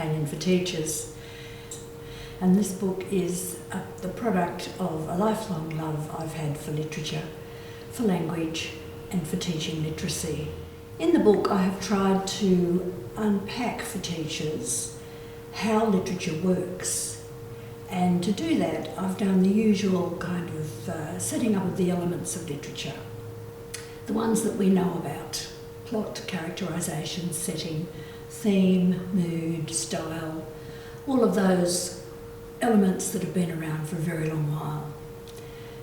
companion for teachers. And this book is the product of a lifelong love I've had for literature, for language and for teaching literacy. In the book I have tried to unpack for teachers how literature works, and to do that I've done the usual kind of setting up of the elements of literature. The ones that we know about: plot, characterisation, setting, theme, mood, style, all of those elements that have been around for a very long while.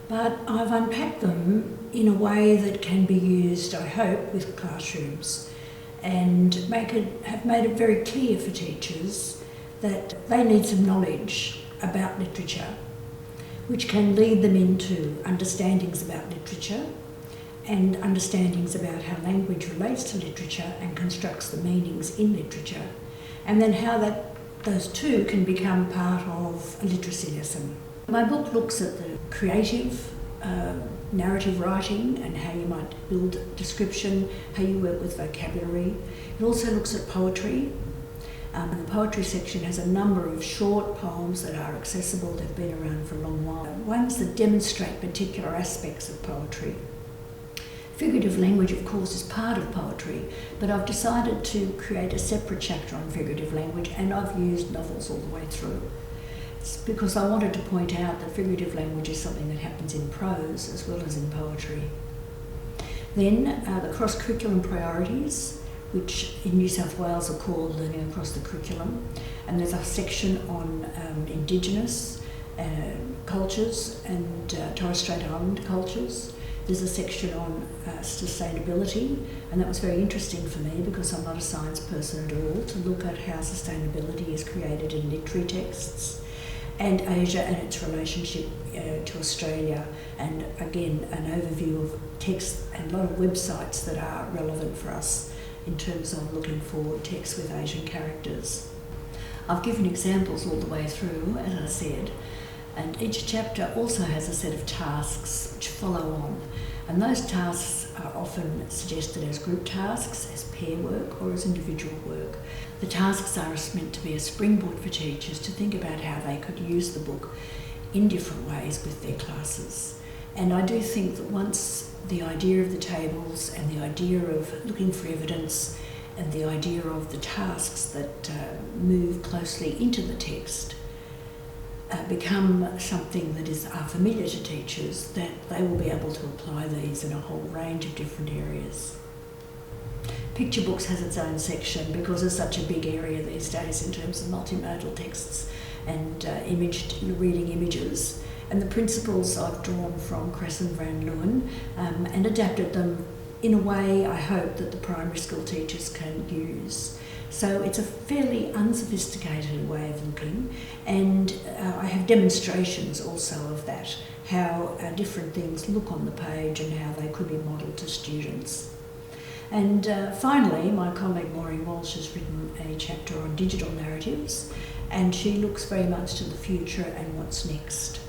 But I've unpacked them in a way that can be used, I hope, with classrooms, and have made it very clear for teachers that they need some knowledge about literature, which can lead them into understandings about literature and understandings about how language relates to literature and constructs the meanings in literature, and then how those two can become part of a literacy lesson. My book looks at the creative narrative writing and how you might build description, how you work with vocabulary. It also looks at poetry. And the poetry section has a number of short poems that are accessible. They've been around for a long while. Ones that demonstrate particular aspects of poetry. Figurative language, of course, is part of poetry, but I've decided to create a separate chapter on figurative language, and I've used novels all the way through. It's because I wanted to point out that figurative language is something that happens in prose as well as in poetry. Then the cross-curriculum priorities, which in New South Wales are called Learning Across the Curriculum, and there's a section on Indigenous cultures and Torres Strait Island cultures. There's a section on sustainability, and that was very interesting for me because I'm not a science person at all, to look at how sustainability is created in literary texts, and Asia and its relationship to Australia, and again an overview of texts and a lot of websites that are relevant for us in terms of looking for texts with Asian characters. I've given examples all the way through, as I said, and each chapter also has a set of tasks which follow on, and those tasks are often suggested as group tasks, as pair work or as individual work. The tasks are meant to be a springboard for teachers to think about how they could use the book in different ways with their classes. And I do think that once the idea of the tables and the idea of looking for evidence and the idea of the tasks that move closely into the text become something that are familiar to teachers, that they will be able to apply these in a whole range of different areas. Picture books has its own section because it's such a big area these days in terms of multimodal texts and reading images. And the principles I've drawn from Crescent Van Leeuwen and adapted them in a way I hope that the primary school teachers can use. So it's a fairly unsophisticated way of looking, and I have demonstrations also of that, how different things look on the page and how they could be modelled to students. And finally, my colleague Maureen Walsh has written a chapter on digital narratives, and she looks very much to the future and what's next.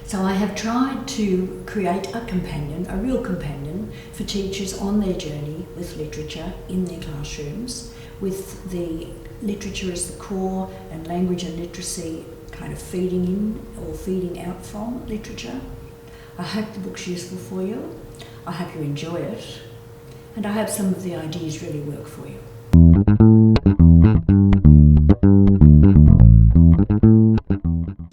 So I have tried to create a companion, a real companion, for teachers on their journey with literature in their classrooms, with the literature as the core and language and literacy kind of feeding in or feeding out from literature. I hope the book's useful for you. I hope you enjoy it. And I hope some of the ideas really work for you.